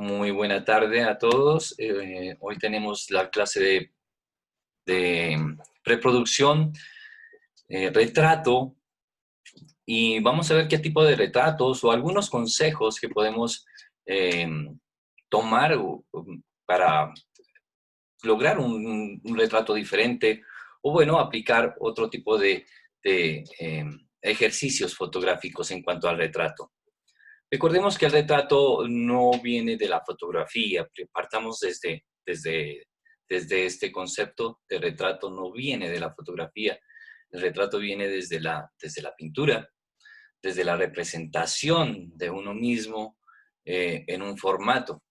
Muy buena tarde a todos. Hoy tenemos la clase de reproducción, retrato, y vamos a ver qué tipo de retratos o algunos consejos que podemos eh, tomar para lograr un retrato diferente o, bueno, aplicar otro tipo de ejercicios fotográficos en cuanto al retrato. Recordemos que el retrato no viene de la fotografía, partamos desde este concepto de retrato, no viene de la fotografía, el retrato viene desde la pintura, desde la representación de uno mismo en un formato.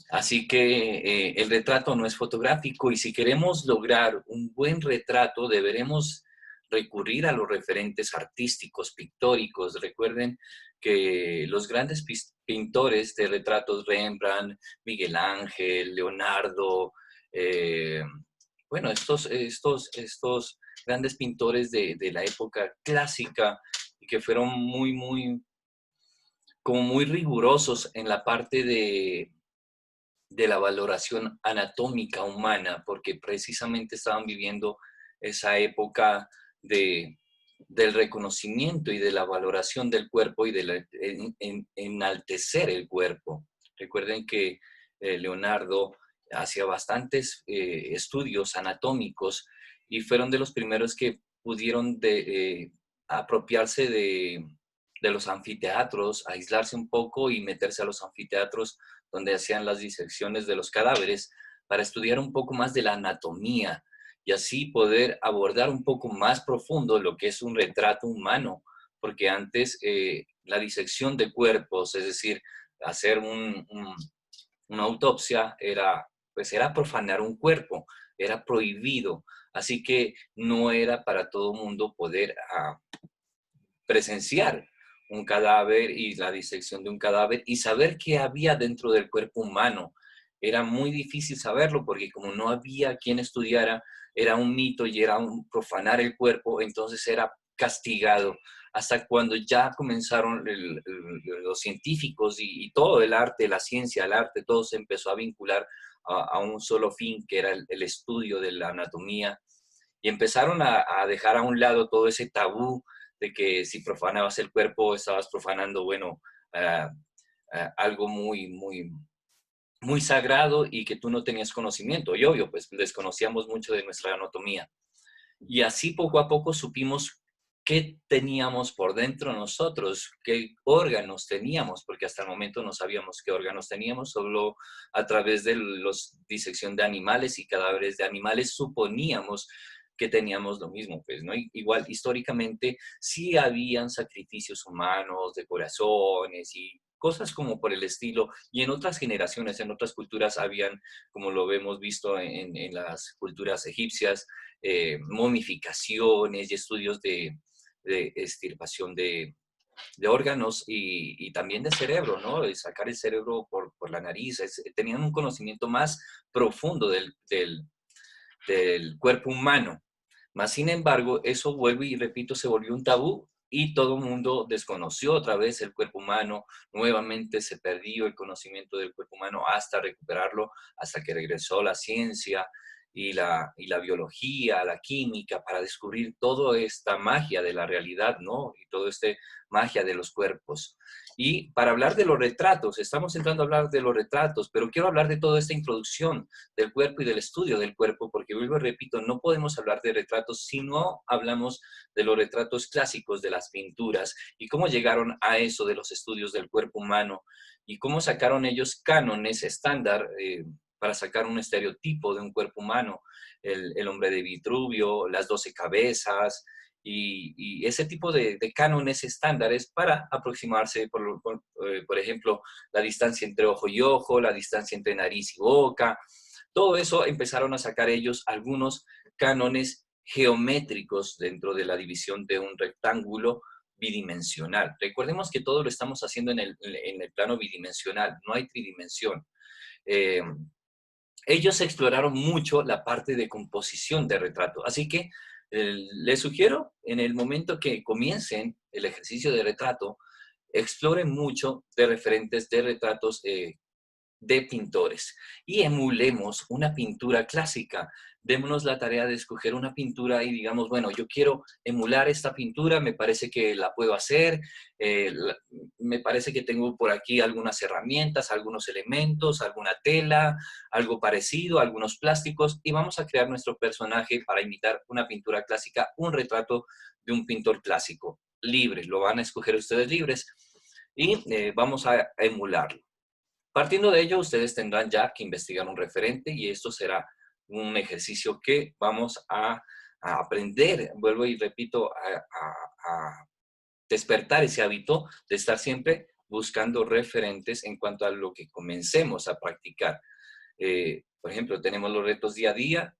Así que el retrato no es fotográfico y si queremos lograr un buen retrato deberemos recurrir a los referentes artísticos, pictóricos. Recuerden que los grandes pintores de retratos, Rembrandt, Miguel Ángel, Leonardo, eh, bueno, estos grandes pintores de la época clásica y que fueron como muy rigurosos en la parte de la valoración anatómica humana, porque precisamente estaban viviendo esa época de, del reconocimiento y de la valoración del cuerpo y de enaltecer el cuerpo. Recuerden que Leonardo hacía bastantes estudios anatómicos y fueron de los primeros que pudieron apropiarse de los anfiteatros, aislarse un poco y meterse a los anfiteatros donde hacían las disecciones de los cadáveres para estudiar un poco más de la anatomía y así poder abordar un poco más profundo lo que es un retrato humano, porque antes la disección de cuerpos, es decir, hacer una autopsia era profanar un cuerpo, era prohibido, así que no era para todo mundo poder presenciar un cadáver y la disección de un cadáver y saber qué había dentro del cuerpo humano. Era muy difícil saberlo porque como no había quien estudiara, era un mito y era un profanar el cuerpo, entonces era castigado. Hasta cuando ya comenzaron los científicos y todo el arte, la ciencia, el arte, todo se empezó a vincular a un solo fin, que era el estudio de la anatomía. Y empezaron a dejar a un lado todo ese tabú de que si profanabas el cuerpo estabas profanando, bueno, uh, algo muy sagrado y que tú no tenías conocimiento. Y obvio, pues desconocíamos mucho de nuestra anatomía. Y así poco a poco supimos qué teníamos por dentro nosotros, qué órganos teníamos, porque hasta el momento no sabíamos qué órganos teníamos, solo a través de la disección de animales y cadáveres de animales suponíamos que teníamos lo mismo, pues, ¿no? Igual, históricamente, sí habían sacrificios humanos de corazones y cosas como por el estilo, y en otras generaciones, en otras culturas habían, como lo hemos visto en las culturas egipcias, momificaciones y estudios de extirpación de órganos y también de cerebro, ¿no? De sacar el cerebro por la nariz. Tenían un conocimiento más profundo del cuerpo humano. Más sin embargo, eso vuelve y repito, se volvió un tabú y todo el mundo desconoció otra vez el cuerpo humano, nuevamente se perdió el conocimiento del cuerpo humano hasta recuperarlo, hasta que regresó la ciencia y la biología, la química, para descubrir toda esta magia de la realidad, ¿no? Y toda esta magia de los cuerpos. Y para hablar de los retratos, estamos entrando a hablar de los retratos, pero quiero hablar de toda esta introducción del cuerpo y del estudio del cuerpo, porque vuelvo y repito, no podemos hablar de retratos si no hablamos de los retratos clásicos de las pinturas y cómo llegaron a eso de los estudios del cuerpo humano y cómo sacaron ellos cánones estándar para sacar un estereotipo de un cuerpo humano, el hombre de Vitruvio, las 12 cabezas, y ese tipo de cánones estándares para aproximarse, por ejemplo, la distancia entre ojo y ojo, la distancia entre nariz y boca. Todo eso empezaron a sacar ellos algunos cánones geométricos dentro de la división de un rectángulo bidimensional. Recordemos que todo lo estamos haciendo en el plano bidimensional, no hay tridimensión. Eh, Ellos exploraron mucho la parte de composición de retrato, así que les sugiero en el momento que comiencen el ejercicio de retrato, exploren mucho de referentes de retratos de pintores y emulemos una pintura clásica. Démonos la tarea de escoger una pintura y digamos, bueno, yo quiero emular esta pintura, me parece que la puedo hacer, me parece que tengo por aquí algunas herramientas, algunos elementos, alguna tela, algo parecido, algunos plásticos, y vamos a crear nuestro personaje para imitar una pintura clásica, un retrato de un pintor clásico. Libre, lo van a escoger ustedes libres y vamos a emularlo. Partiendo de ello, ustedes tendrán ya que investigar un referente y esto será un ejercicio que vamos a aprender, vuelvo y repito, a despertar ese hábito de estar siempre buscando referentes en cuanto a lo que comencemos a practicar. Por ejemplo, tenemos los retos día a día.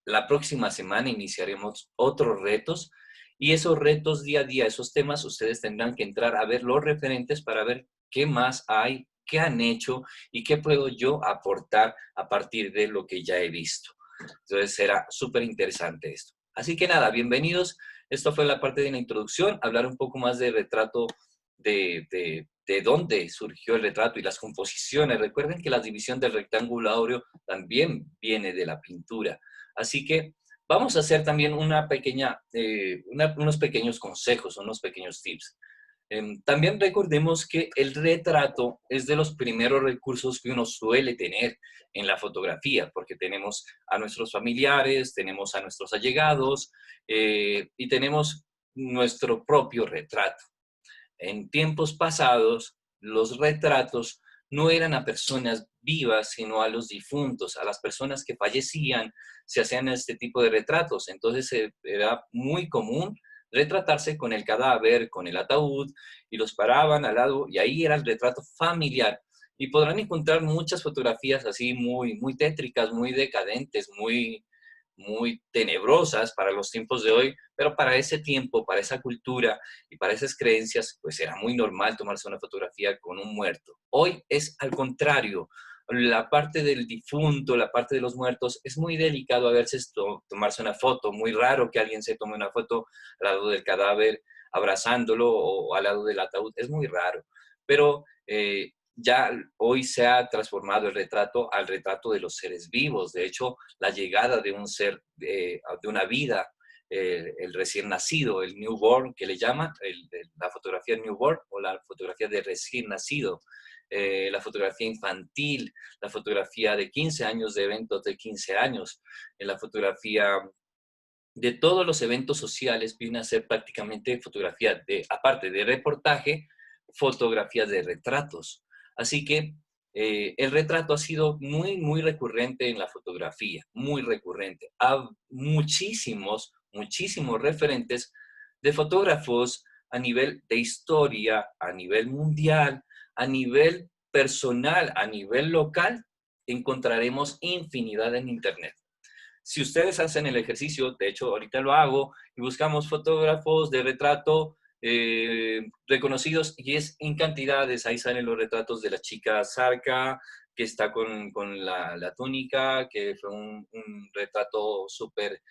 La próxima semana iniciaremos otros retos y esos retos día a día, esos temas, ustedes tendrán que entrar a ver los referentes para ver qué más hay, qué han hecho y qué puedo yo aportar a partir de lo que ya he visto. Entonces será súper interesante esto. Así que nada, bienvenidos. Esto fue la parte de la introducción, hablar un poco más de retrato, de dónde surgió el retrato y las composiciones. Recuerden que la división del rectángulo áureo también viene de la pintura. Así que vamos a hacer también una pequeña, unos pequeños consejos, unos pequeños tips. También recordemos que el retrato es de los primeros recursos que uno suele tener en la fotografía, porque tenemos a nuestros familiares, tenemos a nuestros allegados y tenemos nuestro propio retrato. En tiempos pasados, los retratos no eran a personas vivas, sino a los difuntos, a las personas que fallecían, se hacían este tipo de retratos. Entonces era muy común retratarse con el cadáver, con el ataúd, y los paraban al lado, y ahí era el retrato familiar. Y podrán encontrar muchas fotografías así muy tétricas, muy decadentes, muy tenebrosas para los tiempos de hoy, pero para ese tiempo, para esa cultura y para esas creencias, pues era muy normal tomarse una fotografía con un muerto. Hoy es al contrario. La parte del difunto, la parte de los muertos, es muy delicado a veces tomarse una foto. Muy raro que alguien se tome una foto al lado del cadáver, abrazándolo o al lado del ataúd. Es muy raro. Pero ya hoy se ha transformado el retrato al retrato de los seres vivos. De hecho, la llegada de un ser, de una vida, el recién nacido, el newborn que le llaman, la fotografía newborn o la fotografía de recién nacido, la fotografía infantil, la fotografía de 15 años, de eventos de 15 años, la fotografía de todos los eventos sociales viene a ser prácticamente fotografía de, aparte de reportaje, fotografías de retratos. Así que el retrato ha sido muy recurrente en la fotografía, muy recurrente. Hay muchísimos referentes de fotógrafos a nivel de historia, a nivel mundial, a nivel personal, a nivel local, encontraremos infinidad en Internet. Si ustedes hacen el ejercicio, de hecho ahorita lo hago, y buscamos fotógrafos de retrato reconocidos, y es en cantidades, ahí salen los retratos de la chica Zarca, que está con la túnica, que fue un retrato súper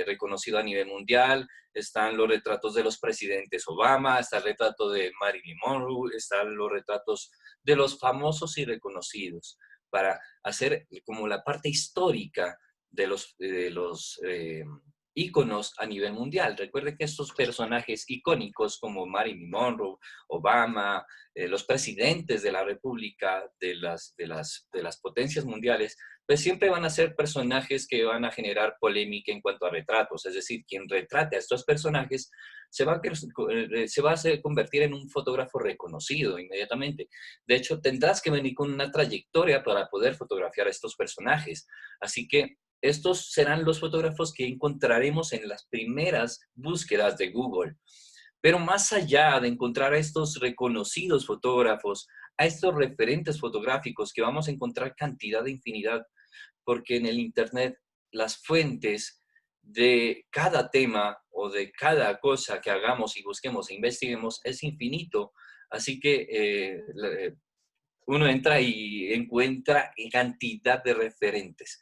reconocido a nivel mundial. Están los retratos de los presidentes Obama, está el retrato de Marilyn Monroe, están los retratos de los famosos y reconocidos, para hacer como la parte histórica de los íconos a nivel mundial. Recuerden que estos personajes icónicos como Marilyn Monroe, Obama, los presidentes de la República, de las potencias mundiales, pues siempre van a ser personajes que van a generar polémica en cuanto a retratos. Es decir, quien retrate a estos personajes se va a convertir en un fotógrafo reconocido inmediatamente. De hecho, tendrás que venir con una trayectoria para poder fotografiar a estos personajes. Así que estos serán los fotógrafos que encontraremos en las primeras búsquedas de Google. Pero más allá de encontrar a estos reconocidos fotógrafos, a estos referentes fotográficos que vamos a encontrar cantidad de infinidad, porque en el Internet las fuentes de cada tema o de cada cosa que hagamos y busquemos e investiguemos es infinito. Así que uno entra y encuentra cantidad de referentes.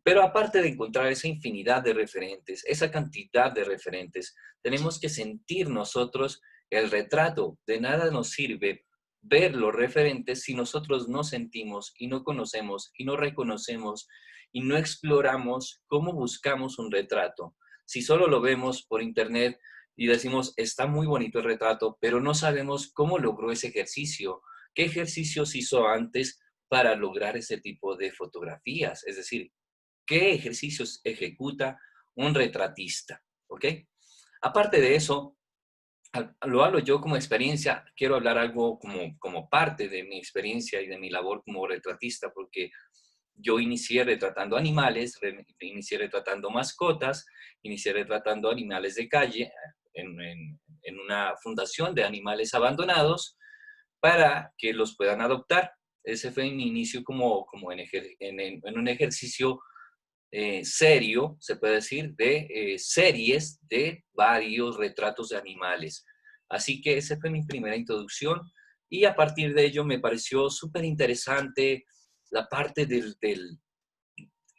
Pero aparte de encontrar esa infinidad de referentes, esa cantidad de referentes, tenemos que sentir nosotros el retrato. De nada nos sirve ver los referentes si nosotros no sentimos y no conocemos y no reconocemos y no exploramos cómo buscamos un retrato? Si solo lo vemos por internet y decimos, está muy bonito el retrato, pero no sabemos cómo logró ese ejercicio, qué ejercicios hizo antes para lograr ese tipo de fotografías, es decir, qué ejercicios ejecuta un retratista, ¿ok? Aparte de eso, lo hablo yo como experiencia, quiero hablar algo como parte de mi experiencia y de mi labor como retratista, porque yo inicié retratando animales, inicié retratando mascotas, inicié retratando animales de calle en una fundación de animales abandonados para que los puedan adoptar. Ese fue mi inicio como en un ejercicio serio, se puede decir, de series de varios retratos de animales. Así que esa fue mi primera introducción y a partir de ello me pareció súper interesante la parte de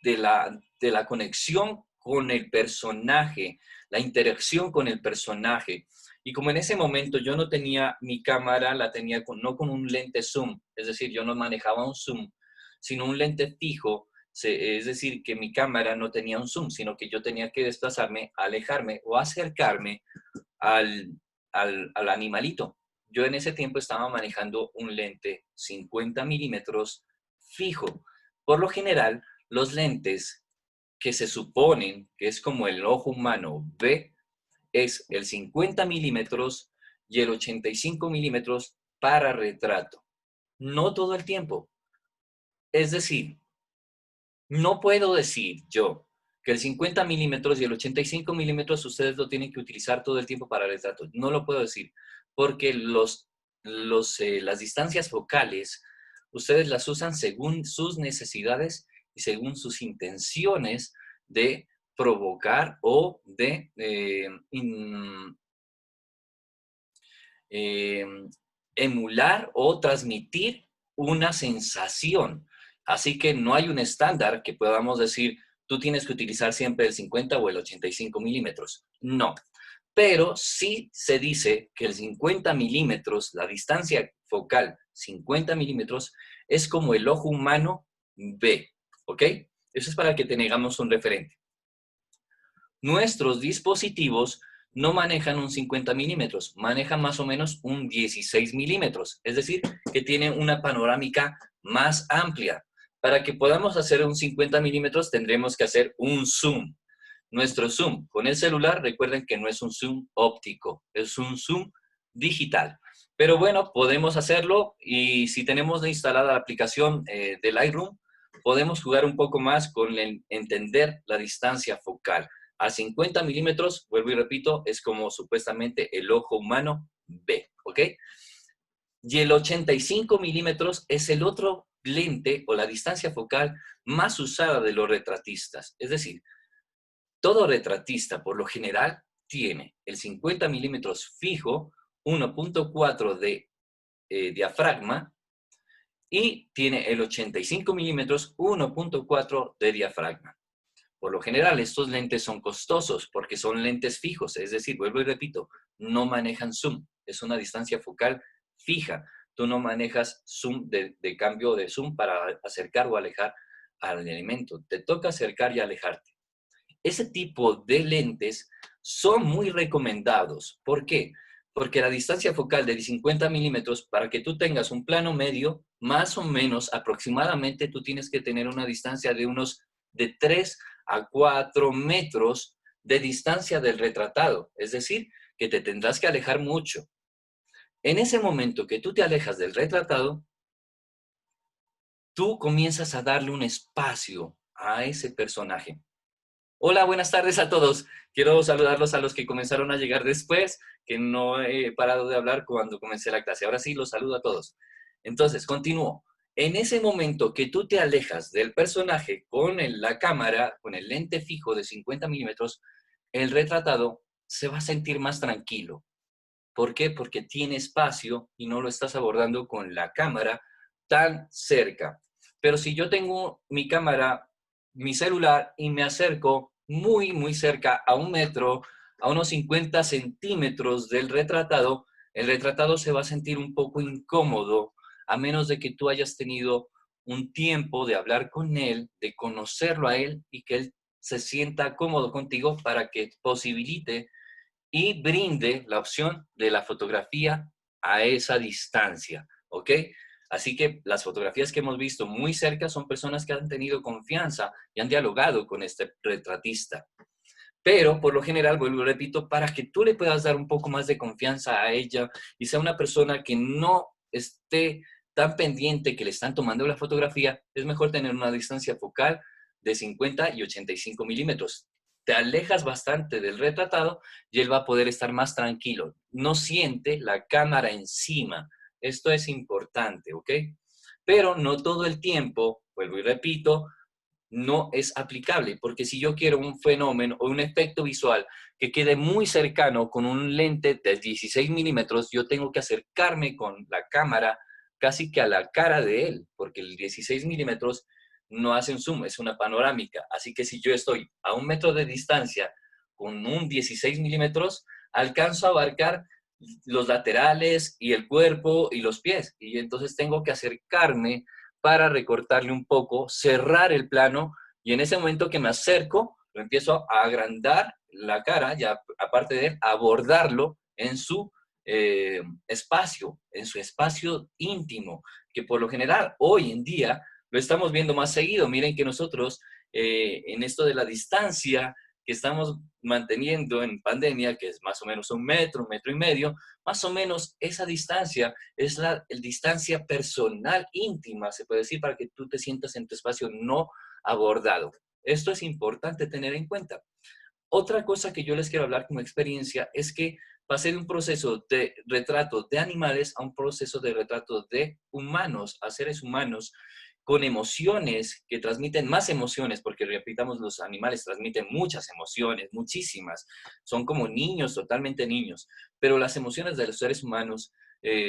la conexión con el personaje, la interacción con el personaje. Y como en ese momento yo no tenía mi cámara, la tenía no con un lente zoom, es decir, yo no manejaba un zoom, sino un lente fijo, es decir, que mi cámara no tenía un zoom, sino que yo tenía que desplazarme, alejarme o acercarme al, al animalito. Yo en ese tiempo estaba manejando un lente 50 milímetros fijo. Por lo general, los lentes que se suponen que es como el ojo humano ve es el 50 milímetros y el 85 milímetros para retrato. No todo el tiempo. Es decir, no puedo decir yo que el 50 milímetros y el 85 milímetros ustedes lo tienen que utilizar todo el tiempo para retrato. No lo puedo decir, porque las distancias focales ustedes las usan según sus necesidades y según sus intenciones de provocar o de eh, emular o transmitir una sensación. Así que no hay un estándar que podamos decir, tú tienes que utilizar siempre el 50 o el 85 milímetros. No, pero sí se dice que el 50 milímetros, la distancia focal 50 milímetros, es como el ojo humano ve, ¿ok? Eso es para que tengamos un referente. Nuestros dispositivos no manejan un 50 milímetros, manejan más o menos un 16 milímetros, es decir, que tienen una panorámica más amplia. Para que podamos hacer un 50 milímetros tendremos que hacer un zoom. Nuestro zoom con el celular, recuerden que no es un zoom óptico, es un zoom digital. Pero bueno, podemos hacerlo y si tenemos instalada la aplicación del Lightroom, podemos jugar un poco más con entender la distancia focal. A 50 milímetros, vuelvo y repito, es como supuestamente el ojo humano ve, ¿ok? Y el 85 milímetros es el otro lente o la distancia focal más usada de los retratistas. Es decir, todo retratista por lo general tiene el 50 milímetros fijo, 1.4 de diafragma y tiene el 85 milímetros, 1.4 de diafragma. Por lo general, estos lentes son costosos porque son lentes fijos, es decir, vuelvo y repito, no manejan zoom, es una distancia focal fija. Tú no manejas zoom de cambio de zoom para acercar o alejar al elemento. Te toca acercar y alejarte. Ese tipo de lentes son muy recomendados. ¿Por qué? Porque la distancia focal de 50 milímetros, para que tú tengas un plano medio, más o menos aproximadamente tú tienes que tener una distancia de unos de 3 a 4 metros de distancia del retratado. Es decir, que te tendrás que alejar mucho. En ese momento que tú te alejas del retratado, tú comienzas a darle un espacio a ese personaje. Hola, buenas tardes a todos. Quiero saludarlos a los que comenzaron a llegar después, que no he parado de hablar cuando comencé la clase. Ahora sí, los saludo a todos. Entonces, continúo. En ese momento que tú te alejas del personaje con la cámara, con el lente fijo de 50 milímetros, el retratado se va a sentir más tranquilo. ¿Por qué? Porque tiene espacio y no lo estás abordando con la cámara tan cerca. Pero si yo tengo mi cámara, mi celular y me acerco muy, muy cerca a 1 metro, a unos 50 centímetros del retratado, El retratado se va a sentir un poco incómodo a menos de que tú hayas tenido un tiempo de hablar con él, de conocerlo a él y que él se sienta cómodo contigo para que posibilite y brinde la opción de la fotografía a esa distancia, ¿ok? Así que las fotografías que hemos visto muy cerca son personas que han tenido confianza y han dialogado con este retratista. Pero por lo general, vuelvo y repito, para que tú le puedas dar un poco más de confianza a ella y sea una persona que no esté tan pendiente que le están tomando la fotografía, es mejor tener una distancia focal de 50 y 85 milímetros. Te alejas bastante del retratado y él va a poder estar más tranquilo. No siente la cámara encima. Esto es importante, ¿ok? Pero no todo el tiempo, vuelvo y repito, no es aplicable, porque si yo quiero un fenómeno o un efecto visual que quede muy cercano con un lente de 16 milímetros, yo tengo que acercarme con la cámara casi que a la cara de él, porque el 16 milímetros no hace un zoom, es una panorámica. Así que si yo estoy a 1 metro de distancia con un 16 milímetros, alcanzo a abarcar los laterales y el cuerpo y los pies. Y entonces tengo que acercarme para recortarle un poco, cerrar el plano y en ese momento que me acerco, lo empiezo a agrandar la cara, ya aparte de él, abordarlo en su espacio, en su espacio íntimo, que por lo general hoy en día lo estamos viendo más seguido. Miren que nosotros en esto de la distancia que estamos manteniendo en pandemia, que es más o menos 1 metro, 1 metro y medio, más o menos esa distancia es la distancia personal íntima, se puede decir, para que tú te sientas en tu espacio no abordado. Esto es importante tener en cuenta. Otra cosa que yo les quiero hablar como experiencia es que pasé de un proceso de retrato de animales a un proceso de retrato de humanos, a seres humanos con emociones que transmiten más emociones, porque repitamos, los animales transmiten muchas emociones, muchísimas. Son como niños, totalmente niños, pero las emociones de los seres humanos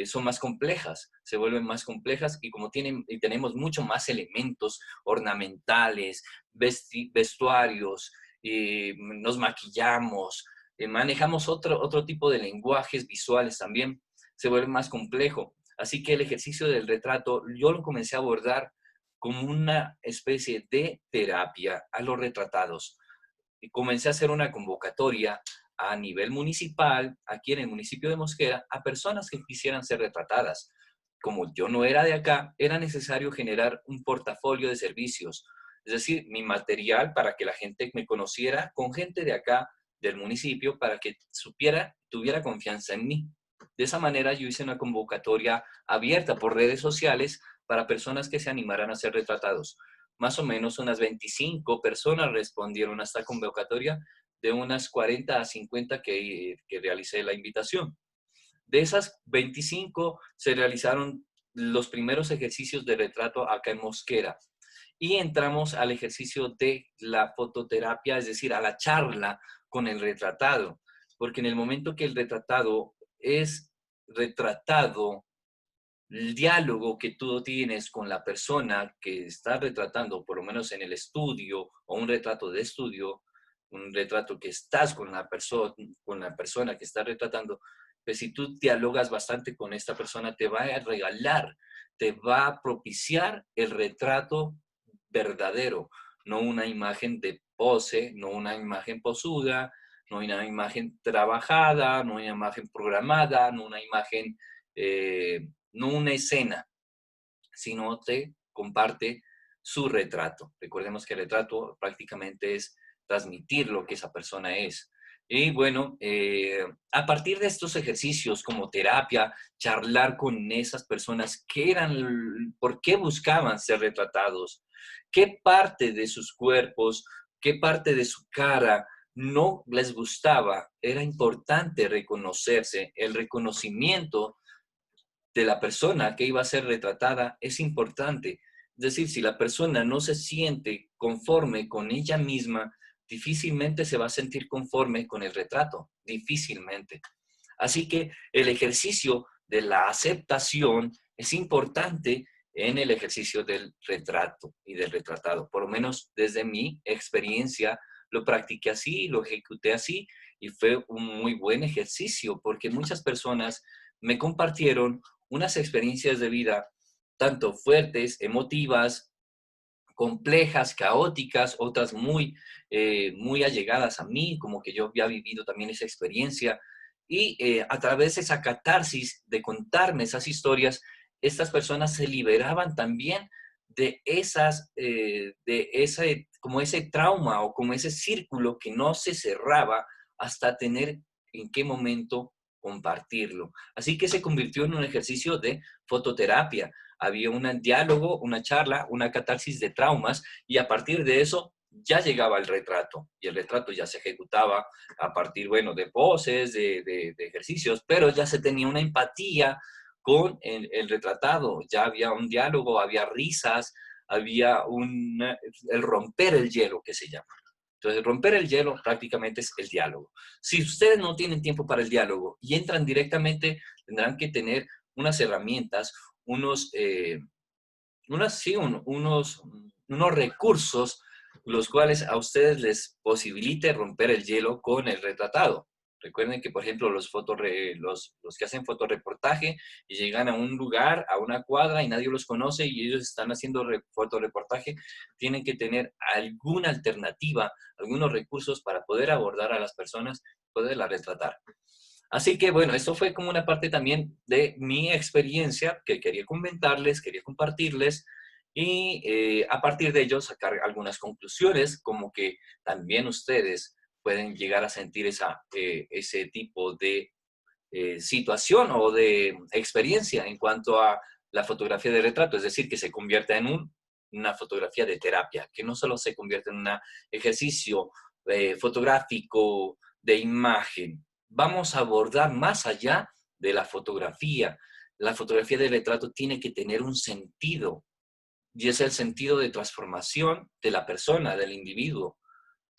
son más complejas, se vuelven más complejas y como tienen y tenemos mucho más elementos ornamentales, vestuarios, nos maquillamos, manejamos otro tipo de lenguajes visuales también, se vuelve más complejo. Así que el ejercicio del retrato yo lo comencé a abordar como una especie de terapia a los retratados. Y comencé a hacer una convocatoria a nivel municipal, aquí en el municipio de Mosquera, a personas que quisieran ser retratadas. Como yo no era de acá, era necesario generar un portafolio de servicios, es decir, mi material para que la gente me conociera con gente de acá, del municipio, para que supiera, tuviera confianza en mí. De esa manera yo hice una convocatoria abierta por redes sociales para personas que se animaran a ser retratados. Más o menos unas 25 personas respondieron a esta convocatoria de unas 40 a 50 que realicé la invitación. De esas 25 se realizaron los primeros ejercicios de retrato acá en Mosquera y entramos al ejercicio de la fototerapia, es decir, a la charla con el retratado, porque en el momento que el retratado es retratado, el diálogo que tú tienes con la persona que está retratando, por lo menos en el estudio, o un retrato de estudio, un retrato que estás con la persona que está retratando, pues si tú dialogas bastante con esta persona, te va a regalar, te va a propiciar el retrato verdadero, no una imagen de pose, no una imagen posuda, no una imagen trabajada, no una imagen programada, no una imagen no una escena, sino te comparte su retrato. Recordemos que el retrato prácticamente es transmitir lo que esa persona es. Y bueno, a partir de estos ejercicios como terapia, charlar con esas personas, qué eran, por qué buscaban ser retratados, qué parte de sus cuerpos, qué parte de su cara no les gustaba, era importante reconocerse. El reconocimiento de la persona que iba a ser retratada es importante. Es decir, si la persona no se siente conforme con ella misma, difícilmente se va a sentir conforme con el retrato, difícilmente. Así que el ejercicio de la aceptación es importante en el ejercicio del retrato y del retratado. Por lo menos desde mi experiencia lo practiqué así, lo ejecuté así y fue un muy buen ejercicio porque muchas personas me compartieron unas experiencias de vida tanto fuertes, emotivas, complejas, caóticas, otras muy allegadas a mí, como que yo había vivido también esa experiencia. Y a través de esa catarsis, de contarme esas historias, estas personas se liberaban también de ese, como ese trauma o como ese círculo que no se cerraba hasta tener en qué momento compartirlo. Así que se convirtió en un ejercicio de fototerapia. Había un diálogo, una charla, una catarsis de traumas y a partir de eso ya llegaba el retrato y el retrato ya se ejecutaba a partir, bueno, de poses, de ejercicios, pero ya se tenía una empatía con el retratado, ya había un diálogo, había risas, había el romper el hielo que se llama. Entonces, romper el hielo prácticamente es el diálogo. Si ustedes no tienen tiempo para el diálogo y entran directamente, tendrán que tener unas herramientas, unos, sí, unos recursos los cuales a ustedes les posibilite romper el hielo con el retratado. Recuerden que, por ejemplo, los que hacen fotoreportaje y llegan a un lugar, a una cuadra y nadie los conoce y ellos están haciendo fotoreportaje, tienen que tener alguna alternativa, algunos recursos para poder abordar a las personas, poderlas retratar. Así que bueno, esto fue como una parte también de mi experiencia que quería comentarles, quería compartirles y a partir de ello sacar algunas conclusiones, como que también ustedes pueden llegar a sentir ese tipo de situación o de experiencia en cuanto a la fotografía de retrato, es decir, que se convierta en una fotografía de terapia, que no solo se convierta en un ejercicio fotográfico de imagen. Vamos a abordar más allá de la fotografía. La fotografía de retrato tiene que tener un sentido, y es el sentido de transformación de la persona, del individuo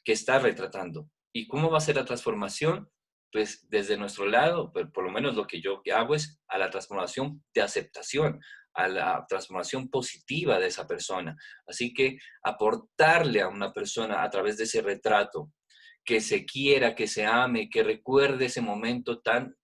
que está retratando. ¿Y cómo va a ser la transformación? Pues desde nuestro lado, por lo menos lo que yo hago es a la transformación de aceptación, a la transformación positiva de esa persona. Así que aportarle a una persona a través de ese retrato, que se quiera, que se ame, que recuerde ese momento tan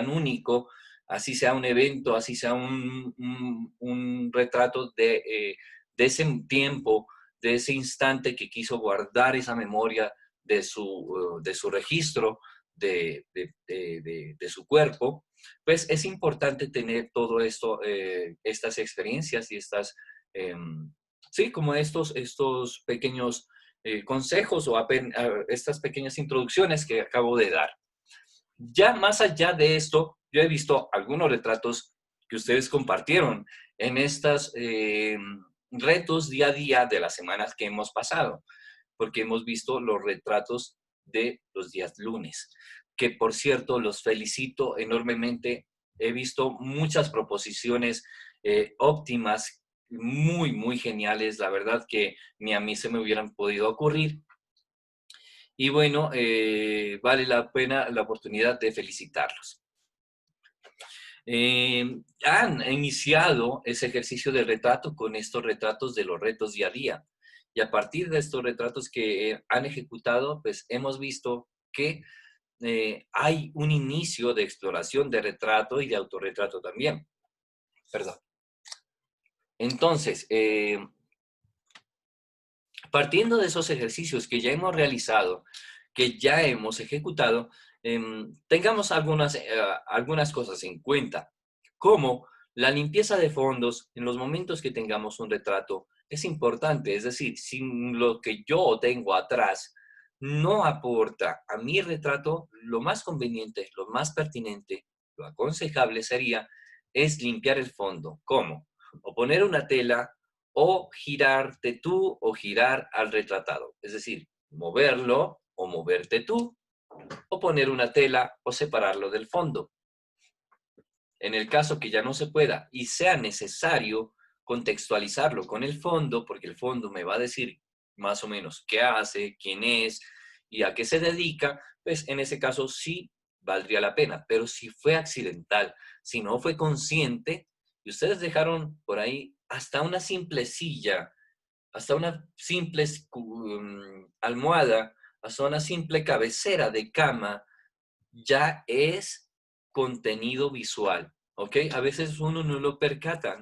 único, así sea un evento, así sea un retrato de ese tiempo, de ese instante que quiso guardar esa memoria de su registro, de su cuerpo, pues es importante tener todo esto, estas experiencias y sí, como estos pequeños consejos o estas pequeñas introducciones que acabo de dar. Ya más allá de esto, yo he visto algunos retratos que ustedes compartieron en estos retos día a día de las semanas que hemos pasado, porque hemos visto los retratos de los días lunes, que por cierto los felicito enormemente. He visto muchas proposiciones óptimas, muy geniales, la verdad que ni a mí se me hubieran podido ocurrir. Y bueno, vale la pena la oportunidad de felicitarlos. Han iniciado ese ejercicio de retrato con estos retratos de los retos día a día. Y a partir de estos retratos que han ejecutado, pues hemos visto que hay un inicio de exploración de retrato y de autorretrato también. Perdón. Entonces, partiendo de esos ejercicios que ya hemos realizado, que ya hemos ejecutado, tengamos algunas cosas en cuenta, como la limpieza de fondos en los momentos que tengamos un retrato es importante, es decir, si lo que yo tengo atrás no aporta a mi retrato, lo más conveniente, lo más pertinente, lo aconsejable sería es limpiar el fondo. ¿Cómo? O poner una tela o girarte tú o girar al retratado. Es decir, moverlo o moverte tú o poner una tela o separarlo del fondo. En el caso que ya no se pueda y sea necesario contextualizarlo con el fondo, porque el fondo me va a decir más o menos qué hace, quién es y a qué se dedica, pues en ese caso sí valdría la pena. Pero si fue accidental, si no fue consciente y ustedes dejaron por ahí hasta una simple silla, hasta una simple almohada, hasta una simple cabecera de cama, ya es contenido visual, ¿ok? A veces uno no lo percata,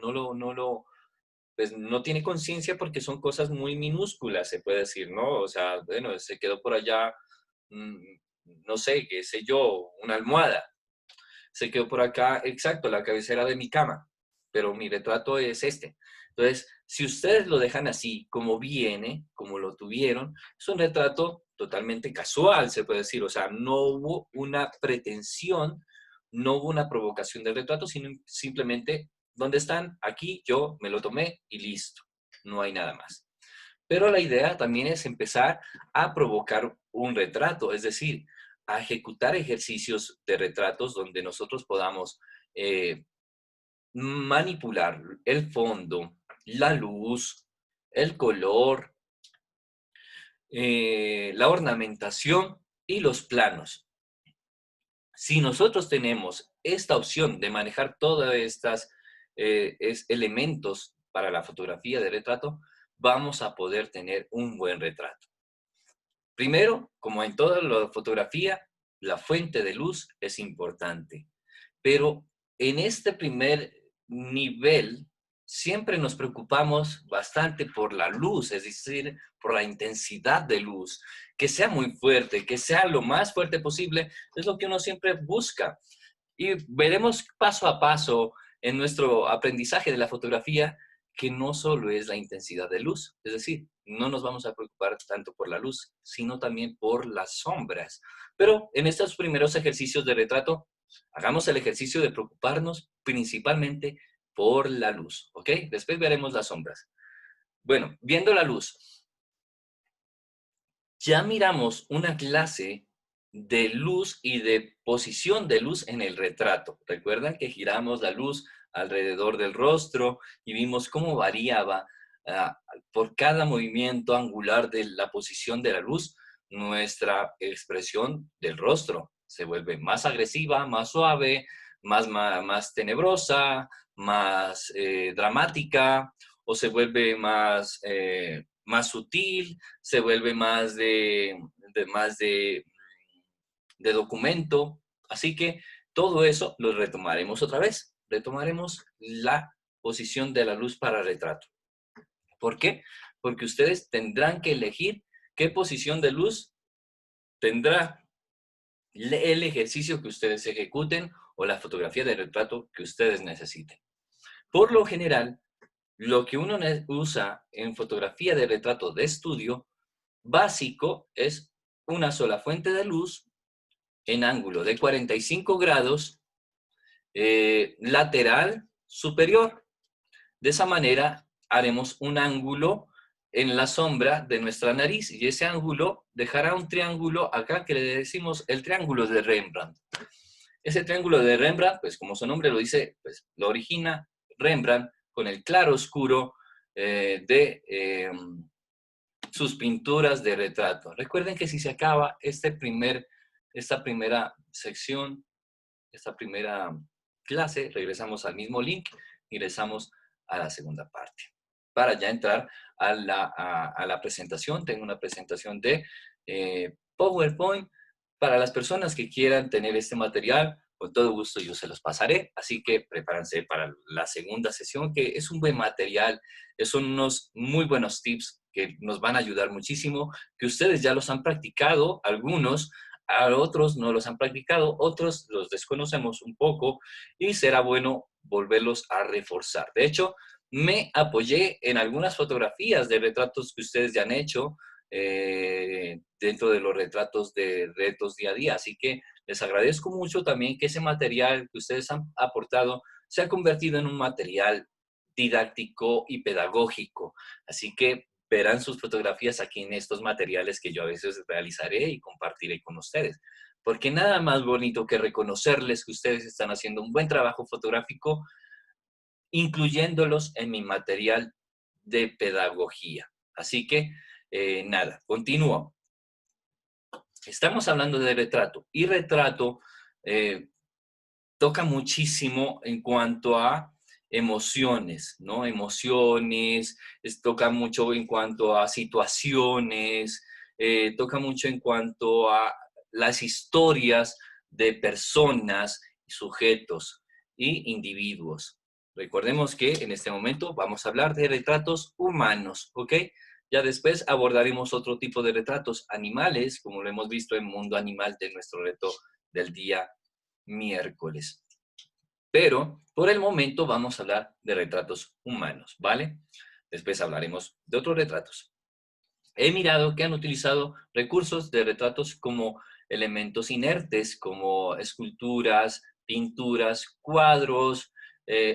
pues no tiene conciencia porque son cosas muy minúsculas, se puede decir, ¿no? O sea, bueno, se quedó por allá, mm, no sé, qué sé yo, una almohada. Se quedó por acá, exacto, la cabecera de mi cama, pero mi retrato es este. Entonces, si ustedes lo dejan así, como viene, como lo tuvieron, es un retrato totalmente casual, se puede decir. O sea, no hubo una pretensión, no hubo una provocación del retrato, sino simplemente, ¿dónde están? Aquí, yo me lo tomé y listo. No hay nada más. Pero la idea también es empezar a provocar un retrato, es decir, a ejecutar ejercicios de retratos donde nosotros podamos eh, manipular el fondo, la luz, el color, la ornamentación y los planos. Si nosotros tenemos esta opción de manejar todos estos elementos para la fotografía de retrato, vamos a poder tener un buen retrato. Primero, como en toda la fotografía, la fuente de luz es importante, pero en este primer nivel siempre nos preocupamos bastante por la luz, es decir, por la intensidad de luz, que sea muy fuerte, que sea lo más fuerte posible, es lo que uno siempre busca. Y veremos paso a paso en nuestro aprendizaje de la fotografía que no solo es la intensidad de luz, es decir, no nos vamos a preocupar tanto por la luz, sino también por las sombras. Pero en estos primeros ejercicios de retrato, hagamos el ejercicio de preocuparnos principalmente por la luz, ¿ok? Después veremos las sombras. Bueno, viendo la luz, ya miramos una clase de luz y de posición de luz en el retrato. Recuerdan que giramos la luz alrededor del rostro y vimos cómo variaba por cada movimiento angular de la posición de la luz nuestra expresión del rostro. Se vuelve más agresiva, más suave, más tenebrosa, más dramática, o se vuelve más sutil, se vuelve más de documento. Así que todo eso lo retomaremos otra vez. Retomaremos la posición de la luz para retrato. ¿Por qué? Porque ustedes tendrán que elegir qué posición de luz tendrá el ejercicio que ustedes ejecuten o la fotografía de retrato que ustedes necesiten. Por lo general, lo que uno usa en fotografía de retrato de estudio básico es una sola fuente de luz en ángulo de 45 grados lateral superior. De esa manera haremos un ángulo en la sombra de nuestra nariz y ese ángulo dejará un triángulo acá que le decimos el triángulo de Rembrandt. Ese triángulo de Rembrandt, pues como su nombre lo dice, pues lo origina Rembrandt con el claro oscuro de sus pinturas de retrato. Recuerden que si se acaba esta primera sección, esta primera clase, regresamos al mismo link y regresamos a la segunda parte. Para ya entrar a la presentación, tengo una presentación de PowerPoint. Para las personas que quieran tener este material, con todo gusto yo se los pasaré. Así que prepárense para la segunda sesión, que es un buen material, son unos muy buenos tips que nos van a ayudar muchísimo, que ustedes ya los han practicado, algunos, a otros no los han practicado, otros los desconocemos un poco y será bueno volverlos a reforzar. De hecho, me apoyé en algunas fotografías de retratos que ustedes ya han hecho dentro de los retratos de retos día a día. Así que les agradezco mucho también que ese material que ustedes han aportado se ha convertido en un material didáctico y pedagógico. Así que verán sus fotografías aquí en estos materiales que yo a veces realizaré y compartiré con ustedes. Porque nada más bonito que reconocerles que ustedes están haciendo un buen trabajo fotográfico, incluyéndolos en mi material de pedagogía. Así que, nada, continúo. Estamos hablando de retrato y retrato toca muchísimo en cuanto a emociones, ¿no? Emociones, toca mucho en cuanto a situaciones, toca mucho en cuanto a las historias de personas, sujetos y individuos. Recordemos que en este momento vamos a hablar de retratos humanos, ¿ok? Ya después abordaremos otro tipo de retratos animales, como lo hemos visto en Mundo Animal de nuestro reto del día miércoles. Pero por el momento vamos a hablar de retratos humanos, ¿vale? Después hablaremos de otros retratos. He mirado que han utilizado recursos de retratos como elementos inertes, como esculturas, pinturas, cuadros,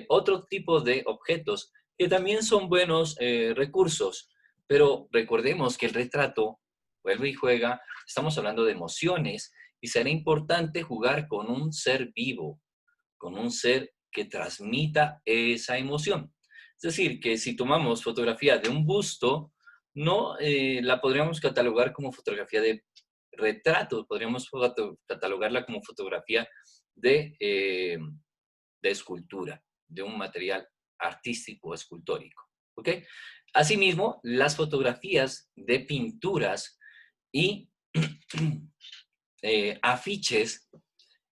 otro tipo de objetos, que también son buenos recursos. Pero recordemos que el retrato, vuelve y juega, estamos hablando de emociones, y será importante jugar con un ser vivo, con un ser que transmita esa emoción. Es decir, que si tomamos fotografía de un busto, no la podríamos catalogar como fotografía de retrato, podríamos catalogarla como fotografía de escultura, de un material artístico, escultórico. ¿Ok? Asimismo, las fotografías de pinturas y afiches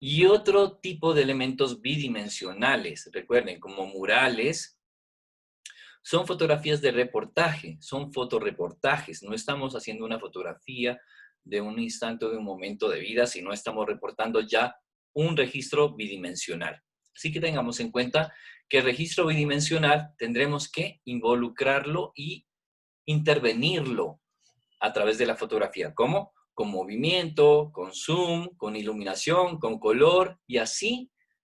y otro tipo de elementos bidimensionales, recuerden, como murales, son fotografías de reportaje, son fotoreportajes. No estamos haciendo una fotografía de un instante o de un momento de vida, sino estamos reportando ya un registro bidimensional. Así que tengamos en cuenta que el registro bidimensional tendremos que involucrarlo y intervenirlo a través de la fotografía. ¿Cómo? Con movimiento, con zoom, con iluminación, con color, y así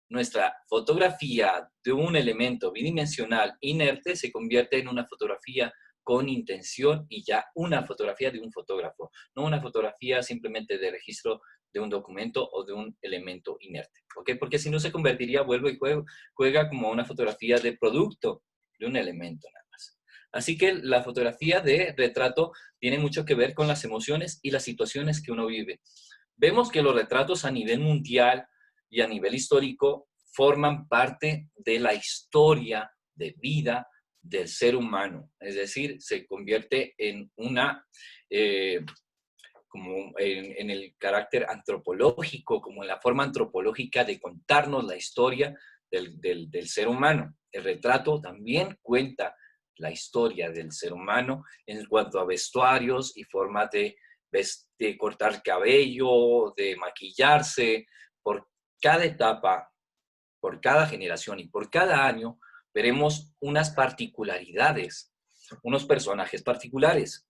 nuestra fotografía de un elemento bidimensional inerte se convierte en una fotografía con intención y ya una fotografía de un fotógrafo, no una fotografía simplemente de registro de un documento o de un elemento inerte. ¿Ok? Porque si no se convertiría, vuelve y juega como una fotografía de producto de un elemento nada más. Así que la fotografía de retrato tiene mucho que ver con las emociones y las situaciones que uno vive. Vemos que los retratos a nivel mundial y a nivel histórico forman parte de la historia de vida del ser humano. Es decir, se convierte en como en el carácter antropológico, como en la forma antropológica de contarnos la historia del ser humano. El retrato también cuenta la historia del ser humano en cuanto a vestuarios y formas de cortar cabello, de maquillarse. Por cada etapa, por cada generación y por cada año, veremos unas particularidades, unos personajes particulares.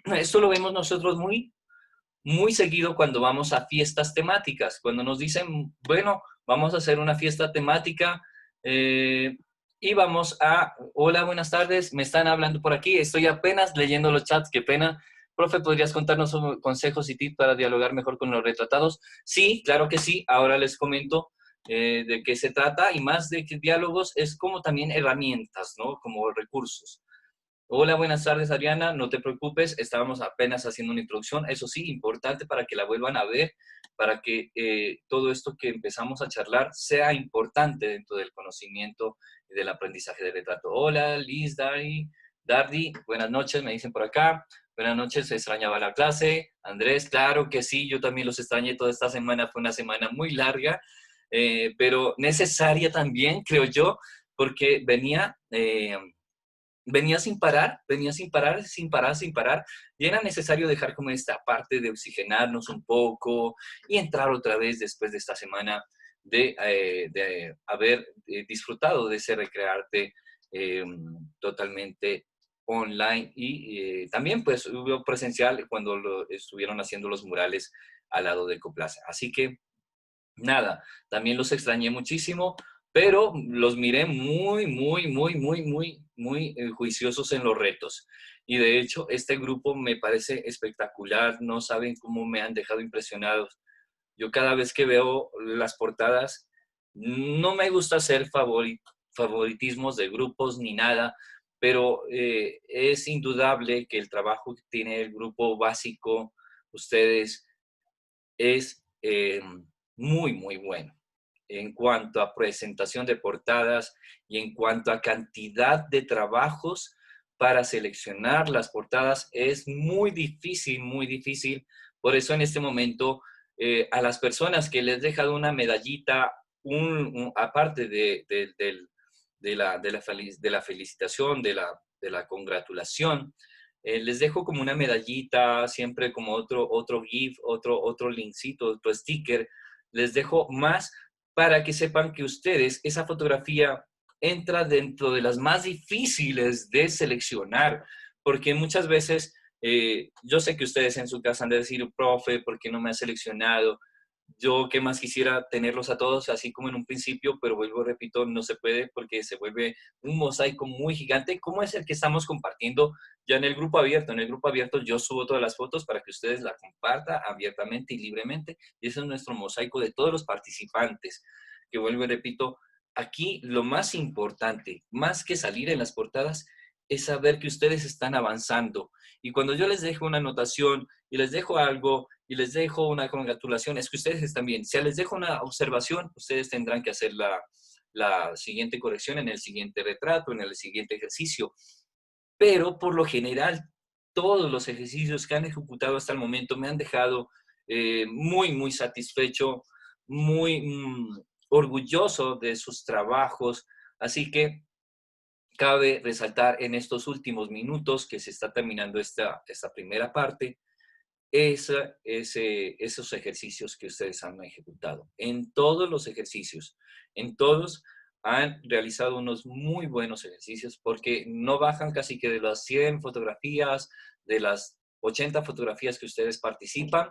Esto lo vemos nosotros muy seguido cuando vamos a fiestas temáticas, cuando nos dicen, bueno, vamos a hacer una fiesta temática y vamos a, hola, buenas tardes, me están hablando por aquí, estoy apenas leyendo los chats, qué pena. Profe, ¿podrías contarnos consejos y tips para dialogar mejor con los retratados? Sí, claro que sí, ahora les comento de qué se trata y más de que diálogos es como también herramientas, ¿no? Como recursos. Hola, buenas tardes, Adriana. No te preocupes, estábamos apenas haciendo una introducción. Eso sí, importante para que la vuelvan a ver, para que todo esto que empezamos a charlar sea importante dentro del conocimiento y del aprendizaje de retrato. Hola, Liz, Dardi, buenas noches, me dicen por acá. Buenas noches, se extrañaba la clase. Andrés, claro que sí, yo también los extrañé toda esta semana. Fue una semana muy larga, pero necesaria también, creo yo, porque venía sin parar, venía sin parar, sin parar, sin parar, y era necesario dejar como esta parte de oxigenarnos un poco y entrar otra vez después de esta semana de haber disfrutado de ese recrearte totalmente online y también pues hubo presencial cuando estuvieron haciendo los murales al lado de Coplaza. Así que nada, también los extrañé muchísimo, pero los miré muy juiciosos en los retos. Y de hecho, este grupo me parece espectacular, no saben cómo me han dejado impresionados. Yo cada vez que veo las portadas, no me gusta hacer favoritismos de grupos ni nada, pero es indudable que el trabajo que tiene el grupo básico, ustedes, es muy bueno en cuanto a presentación de portadas y en cuanto a cantidad de trabajos para seleccionar las portadas. Es muy difícil, muy difícil. Por eso en este momento a las personas que les he dejado una medallita, aparte de la felicitación, de la congratulación, les dejo como una medallita, siempre como otro GIF, otro linkcito, otro sticker. Les dejo más para que sepan que ustedes, esa fotografía entra dentro de las más difíciles de seleccionar, porque muchas veces, yo sé que ustedes en su casa han de decir, profe, ¿por qué no me ha seleccionado? Yo qué más quisiera tenerlos a todos así como en un principio, pero vuelvo, repito, no se puede porque se vuelve un mosaico muy gigante, como es el que estamos compartiendo ya en el grupo abierto. En el grupo abierto yo subo todas las fotos para que ustedes la compartan abiertamente y libremente. Y ese es nuestro mosaico de todos los participantes, que vuelvo y repito, aquí lo más importante, más que salir en las portadas, es saber que ustedes están avanzando. Y cuando yo les dejo una anotación y les dejo algo y les dejo una congratulación, es que ustedes están bien. Si les dejo una observación, ustedes tendrán que hacer la siguiente corrección en el siguiente retrato, en el siguiente ejercicio. Pero por lo general, todos los ejercicios que han ejecutado hasta el momento me han dejado muy satisfecho, muy orgulloso de sus trabajos. Así que cabe resaltar en estos últimos minutos que se está terminando esta primera parte, esos ejercicios que ustedes han ejecutado. En todos los ejercicios, en todos han realizado unos muy buenos ejercicios porque no bajan casi que de las 100 fotografías, de las 80 fotografías que ustedes participan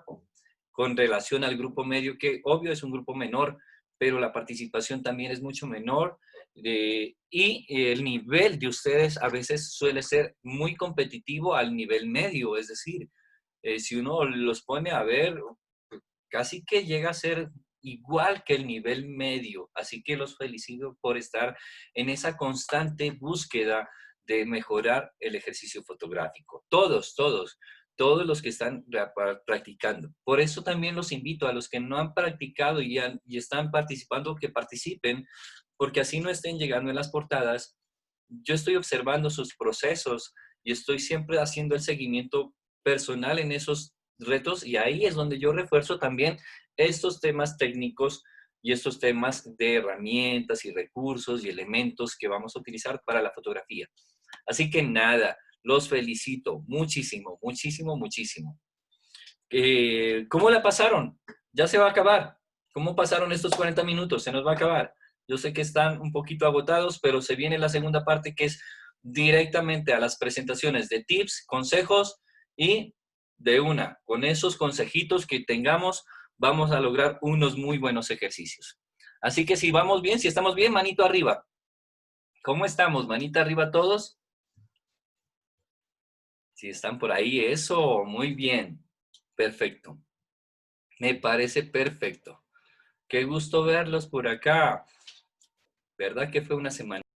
con relación al grupo medio, que obvio es un grupo menor, pero la participación también es mucho menor y el nivel de ustedes a veces suele ser muy competitivo al nivel medio, es decir, si uno los pone a ver, casi que llega a ser igual que el nivel medio. Así que los felicito por estar en esa constante búsqueda de mejorar el ejercicio fotográfico. Todos los que están practicando. Por eso también los invito a los que no han practicado y están participando, que participen, porque así no estén llegando en las portadas. Yo estoy observando sus procesos y estoy siempre haciendo el seguimiento personal en esos retos y ahí es donde yo refuerzo también estos temas técnicos y estos temas de herramientas y recursos y elementos que vamos a utilizar para la fotografía. Así que nada, los felicito muchísimo. ¿Cómo la pasaron? Ya se va a acabar. ¿Cómo pasaron estos 40 minutos? Se nos va a acabar. Yo sé que están un poquito agotados, pero se viene la segunda parte que es directamente a las presentaciones de tips, consejos y de una. Con esos consejitos que tengamos, vamos a lograr unos muy buenos ejercicios. Así que si vamos bien, si estamos bien, manito arriba. ¿Cómo estamos? Manita arriba todos. Si están por ahí, eso, muy bien. Perfecto. Me parece perfecto. Qué gusto verlos por acá. ¿Verdad que fue una semana?